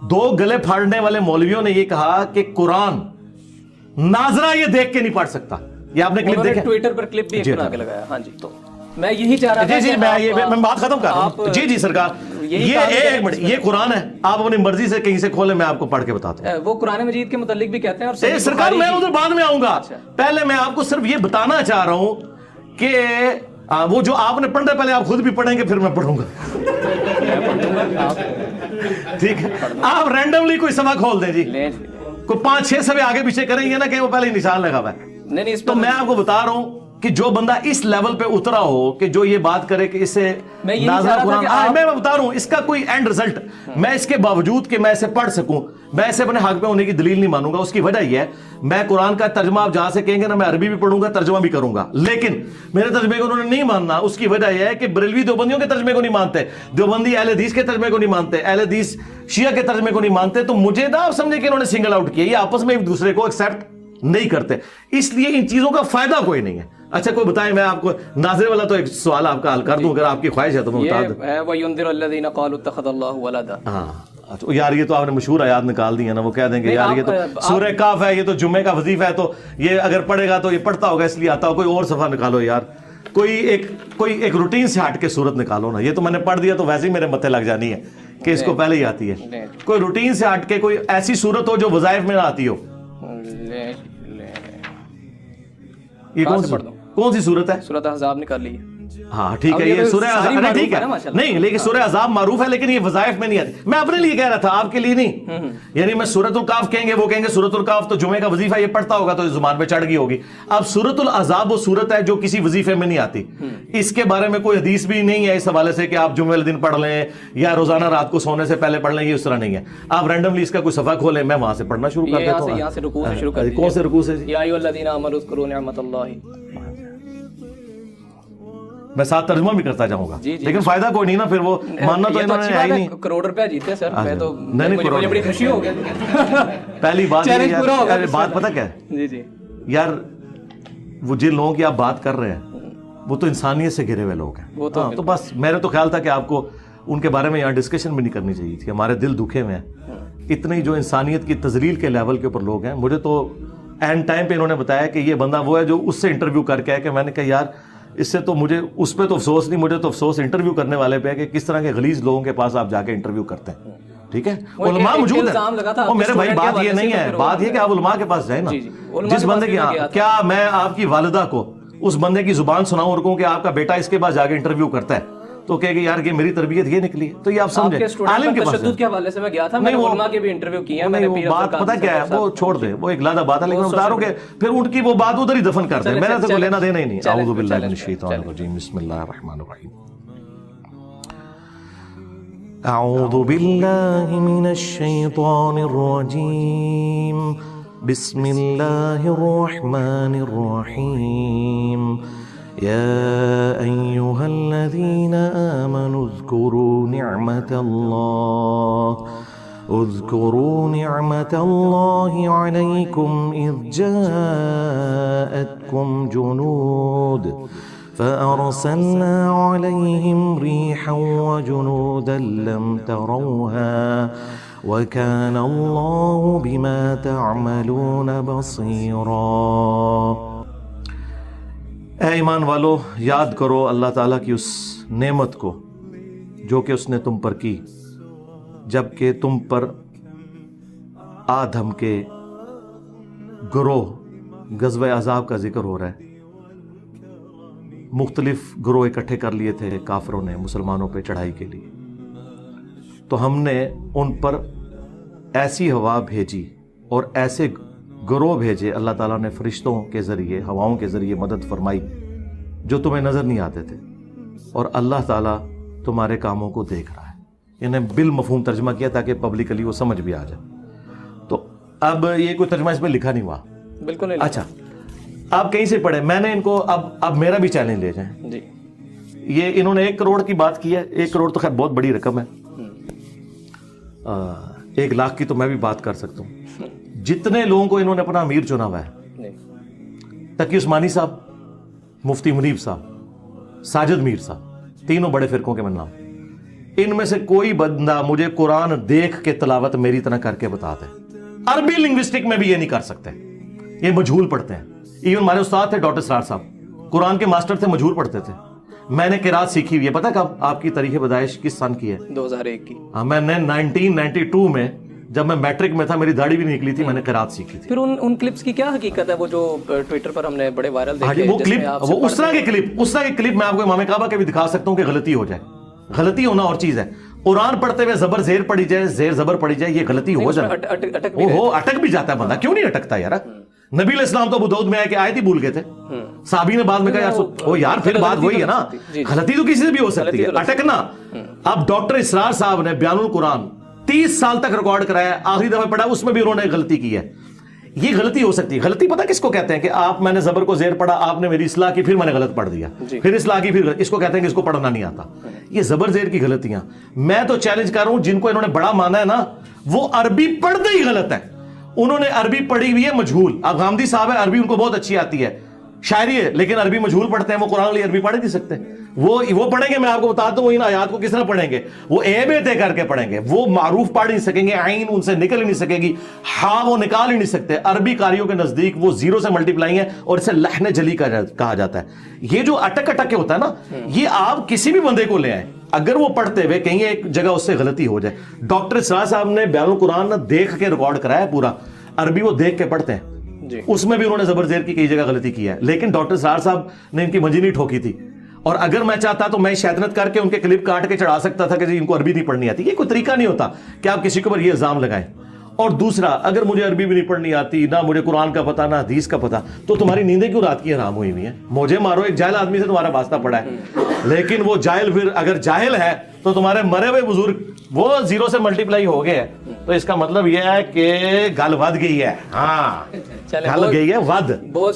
دو گلے پھاڑنے والے مولویوں نے یہ کہا کہ قرآن ناظرہ یہ دیکھ کے نہیں پڑھ سکتا. یہ آپ نے کلپ دیکھا ٹویٹر پر کلپ بھی ایک بنا کے لگایا. ہاں جی, تو میں یہی چاہ رہا تھا. جی میں بات ختم کر رہا ہوں. جی سرکار, یہ ایک منٹ, یہ قرآن ہے, آپ اپنی مرضی سے کہیں سے کھولیں, میں آپ کو پڑھ کے بتاتا ہوں. وہ قرآن مجید کے متعلق بھی کہتے ہیں. اور سرکار میں ادھر بعد میں آؤں گا, پہلے میں آپ کو صرف یہ بتانا چاہ رہا ہوں کہ وہ جو آپ نے پڑھنا ہے پہلے آپ خود بھی پڑھیں گے, پھر میں پڑھوں گا. ٹھیک ہے, آپ رینڈملی کوئی صفحہ کھول دیں جی, کوئی 5-6 صفحے آگے پیچھے کریں گے نا کہ وہ پہلے ہی نشان لگا ہوا ہے. تو میں آپ کو بتا رہا ہوں کہ جو بندہ اس لیول پہ اترا ہو کہ جو یہ بات کرے کہ اسے نازلہ قرآن, میں بتا رہا ہوں اس کا کوئی اینڈ رزلٹ, میں اس کے باوجود کہ میں اسے پڑھ سکوں, میں اسے اپنے حق پہ ہونے کی دلیل نہیں مانوں گا. اس کی وجہ یہ ہے, میں قرآن کا ترجمہ آپ جہاں سے کہیں گے نا, میں عربی بھی پڑھوں گا, ترجمہ بھی کروں گا, لیکن میرے ترجمے کو انہوں نے نہیں ماننا. اس کی وجہ یہ ہے کہ بریلوی دیوبندیوں کے ترجمے کو نہیں مانتے, دیوبندی اہل حدیث کے ترجمے کو نہیں مانتے, اہل حدیث شیعہ کے ترجمے کو نہیں مانتے. تو مجھے نہ آپ سمجھے کہ انہوں نے سنگل آؤٹ کیا, یہ آپس میں ایک دوسرے کو ایکسیپٹ نہیں کرتے, اس لیے ان چیزوں کا فائدہ کوئی نہیں ہے. اچھا کوئی بتائیں, میں آپ کو ناظر والا تو ایک سوال آپ کا حل کر دوں اگر آپ کی خواہش ہے تو میں بتا دوں. وَيُنذِرُ الَّذِينَ قَالُوا اتَّخَذَ اللَّهُ وَلَدًا. ہاں یار یہ تو آپ نے مشہور آیات نکال دی ہے نا, وہ کہہ دیں گے یار یہ تو سورہ کاف ہے, یہ تو جمعے کا وظیفہ ہے, تو یہ اگر پڑھے گا تو یہ پڑھتا ہوگا اس لیے آتا ہو. کوئی اور صفحہ نکالو یار, کوئی ایک روٹین سے ہٹ کے صورت نکالو نا. یہ تو میں نے پڑھ دیا تو ویسے ہی میرے متھے لگ جانی ہے کہ اس کو پہلے ہی آتی ہے. کوئی روٹین سے ہٹ کے کوئی ایسی صورت ہو جو وظائف میں نہ آتی ہو. یہ کون سی صورت ہے؟ سورۃ احزاب نکال لی ہے. ہاں ٹھیک ہے, یہ سورہ احزاب ٹھیک ہے نہیں, لیکن سورہ احزاب معروف ہے, لیکن یہ وظائف میں نہیں آتی. میں اپنے لیے کہہ رہا تھا, آپ کے لیے نہیں. یعنی میں سورۃ الکاف کہیں گے, وہ کہیں گے سورۃ الکاف تو جمعے کا وظیفہ, یہ پڑھتا ہوگا تو زبان پہ چڑھ گئی ہوگی. اب سورۃ الاحزاب وہ سورت ہے جو کسی وظیفے میں نہیں آتی. اس کے بارے میں کوئی حدیث بھی نہیں ہے اس حوالے سے کہ آپ جمعے والے دن پڑھ لیں یا روزانہ رات کو سونے سے پہلے پڑھ لیں, یہ اس طرح نہیں ہے. آپ رینڈملی اس کا کوئی صفحہ کھولیں, میں وہاں سے پڑھنا شروع کر دیتا ہوں. یہاں سے رکوع سے شروع کر کون سے رکوع سے؟ یا ایھا الذین آمنوا اذکروا نعمت اللہ. میں ساتھ ترجمہ بھی کرتا جاؤں گا, لیکن فائدہ کوئی نہیں نا, پھر وہ ماننا تو انہوں نے ہے ہی نہیں. کروڑ روپے جیتے سر, میں تو مجھے بڑی خوشی ہو گئی. پہلی بات بات پتہ کیا ہے جی یار, وہ جن لوگوں کی آپ بات کر رہے ہیں وہ تو انسانیت سے گھرے ہوئے لوگ ہیں. تو بس میرے تو خیال تھا کہ آپ کو ان کے بارے میں یہاں ڈسکشن بھی نہیں کرنی چاہیے تھی. ہمارے دل دکھے ہوئے ہیں, اتنی جو انسانیت کی تذلیل کے لیول کے اوپر لوگ ہیں. مجھے تو اینڈ ٹائم پہ انہوں نے بتایا کہ یہ بندہ وہ ہے جو اس سے انٹرویو کر کے ہے, کہ میں نے کہا یار اس سے تو مجھے اس پہ تو افسوس نہیں, مجھے تو افسوس انٹرویو کرنے والے پہ ہے کہ کس طرح کے غلیظ لوگوں کے پاس آپ جا کے انٹرویو کرتے ہیں. ٹھیک ہے, علماء موجود ہیں, اور میرے بھائی بات یہ نہیں ہے, بات یہ کہ آپ علماء کے پاس جائیں نا. جس بندے کی, کیا میں آپ کی والدہ کو اس بندے کی زبان سناؤں اور کہوں کہ آپ کا بیٹا اس کے پاس جا کے انٹرویو کرتا ہے, تو کہے کہ یار یہ میری تربیت یہ نکلی ہے, تو یہ آپ سمجھیں. عالم کے پاس تشدد کے حوالے سے میں گیا تھا, میں نے علماء کے بھی انٹرویو کیے ہیں. میں نے بات پتہ کیا ہے, وہ چھوڑ دے, وہ ایک لادہ بات ہے, لیکن میں بتا رہا ہوں کہ پھر ان کی وہ بات ادھر ہی دفن کر دیں, میرا تو کوئی لینا دینا ہی نہیں. اعوذ باللہ من الشیطان الرجیم, بسم اللہ الرحمن الرحیم. اعوذ باللہ من الشیطان الرجیم, بسم اللہ الرحمن الرحیم. يا أيها الذين آمنوا اذكروا نعمة الله عليكم إذ جاءتكم جنود فأرسلنا عليهم ريحا وجنودا لم تروها وكان الله بما تعملون بصيرا. اے ایمان والو, یاد کرو اللہ تعالیٰ کی اس نعمت کو جو کہ اس نے تم پر کی جب کہ تم پر آدم کے گروہ, غزوہ احزاب کا ذکر ہو رہا ہے, مختلف گروہ اکٹھے کر لیے تھے کافروں نے مسلمانوں پہ چڑھائی کے لیے. تو ہم نے ان پر ایسی ہوا بھیجی اور ایسے گروہ بھیجے, اللہ تعالیٰ نے فرشتوں کے ذریعے, ہواؤں کے ذریعے مدد فرمائی جو تمہیں نظر نہیں آتے تھے, اور اللہ تعالیٰ تمہارے کاموں کو دیکھ رہا ہے. انہیں بالمفہوم ترجمہ کیا تاکہ پبلکلی وہ سمجھ بھی آ جائے. تو اب یہ کوئی ترجمہ اس میں لکھا نہیں ہوا, بالکل نہیں. اچھا آپ کہیں سے پڑھے, میں نے ان کو اب میرا بھی چیلنج لے جائیں جی. یہ انہوں نے 1 کروڑ کی بات کی ہے. 1 کروڑ تو خیر بہت بڑی رقم ہے, 1 لاکھ کی تو میں بھی بات کر سکتا ہوں. جتنے لوگوں کو انہوں نے اپنا امیر چنا ہوا ہے, تقی عثمانی صاحب, مفتی منیب صاحب, ساجد میر صاحب, تینوں بڑے فرقوں کے میں نام, ان میں سے کوئی بندہ مجھے قرآن دیکھ کے تلاوت میری طرح کر کے بتا دے. عربی لنگوسٹک میں بھی یہ نہیں کر سکتے, یہ مجہول پڑھتے ہیں. ایون ہمارے استاد تھے ڈاکٹر اسرار صاحب, قرآن کے ماسٹر تھے, مجہول پڑھتے تھے. میں نے قرات سیکھی ہوئی ہے, پتہ کب آپ کی تاریخ پیدائش کس سن کی ہے؟ 2001 کی. ہاں, میں نے 1992 میں جب میں میٹرک میں تھا, میری داڑھی بھی نہیں نکلی تھی, میں نے قرات سیکھی تھی. پھر ان کلپس کی کیا حقیقت ہے وہ جو ٹویٹر پر ہم نے بڑے وائرل ہاں جی, دیکھے؟ وہ کلپ, وہ اس طرح کے کلپ میں آپ کو امام کعبہ کے بھی دکھا سکتا ہوں کہ غلطی ہو جائے. غلطی ہونا اور چیز ہے. قرآن پڑھتے ہوئے زبر زیر پڑھی جائے, زیر زبر پڑھی جائے, یہ غلطی ہو جائے. اٹک بھی جاتا ہے بندہ, کیوں نہیں اٹکتا یار؟ نبی علیہ السلام تو ابو داؤد میں آئے کہ آیت ہی بھول گئے تھے, صحابی نے بعد میں کہا یار پھر بات وہی ہے نا, غلطی تو کسی سے بھی ہو سکتی ہے, اٹکنا. اب ڈاکٹر اسرار صاحب نے بیان القرآن 30 سال تک ریکارڈ کرایا, آخری دفعہ پڑھا اس میں بھی انہوں نے غلطی کی ہے. یہ غلطی ہو سکتی ہے. غلطی پتہ کس کو کہتے ہیں؟ کہ میں نے زبر کو زیر پڑھا, آپ نے میری اصلاح کی, پھر میں نے غلط پڑھ دیا, پھر اصلاح کی, پھر اس کو کہتے ہیں کہ اس کو پڑھنا نہیں آتا. یہ زبر زیر کی غلطیاں. میں تو چیلنج کر رہا ہوں, جن کو انہوں نے بڑا مانا ہے نا, وہ عربی پڑھتے ہی غلط ہے. انہوں نے عربی پڑھی ہوئی ہے مجہول. اب غامدی صاحب ہے, عربی ان کو بہت اچھی آتی ہے, شاعری ہے, لیکن عربی مجہول پڑھتے ہیں. وہ قرآن لیے عربی پڑھ نہیں سکتے. وہ پڑھیں گے, میں آپ کو بتاتا ہوں ان آیات کو کس طرح پڑھیں گے. وہ اے بے تے کر کے پڑھیں گے. وہ معروف پڑھ نہیں سکیں گے, عین ان سے نکل ہی نہیں سکے گی, ہاں وہ نکال ہی نہیں سکتے. عربی قاریوں کے نزدیک وہ زیرو سے ملٹیپلائی ہے, اور اسے لحن جلی کہا جاتا ہے. یہ جو اٹک کے ہوتا ہے نا, یہ آپ کسی بھی بندے کو لے آئیں, اگر وہ پڑھتے ہوئے کہیں ایک جگہ اس سے غلطی ہو جائے. ڈاکٹر اسرار صاحب نے بیان القرآن دیکھ کے ریکارڈ کرایا پورا, عربی وہ دیکھ کے پڑھتے ہیں, اس میں بھی انہوں نے زبر زیر کی کئی جگہ غلطی کی ہے. لیکن ڈاکٹر اسرار صاحب نے ان کی منجی نہیں ٹھوکی تھی, اور اگر میں چاہتا تو میں شیطنت کر کے ان کے کلپ کاٹ کے چڑھا سکتا تھا کہ جی ان کو عربی نہیں پڑھنی آتی. یہ کوئی طریقہ نہیں ہوتا کہ آپ کسی کے اوپر یہ الزام لگائیں. اور دوسرا, اگر مجھے عربی بھی نہیں پڑھنی آتی, نہ مجھے قرآن کا پتہ, نہ حدیث کا پتہ, تو تمہاری نیندیں کیوں رات کی حرام ہوئی ہوئی ہیں؟ مجھے مارو, ایک جاہل آدمی سے تمہارا واسطہ پڑا ہے, لیکن وہ جاہل پھر اگر جاہل ہے تو تمہارے مرے ہوئے بزرگ وہ زیرو سے ملٹیپلائی ہو گئے, تو اس کا مطلب یہ ہے کہ گل ود گئی ہے. ہاں, گل گئی ہے ود. بہت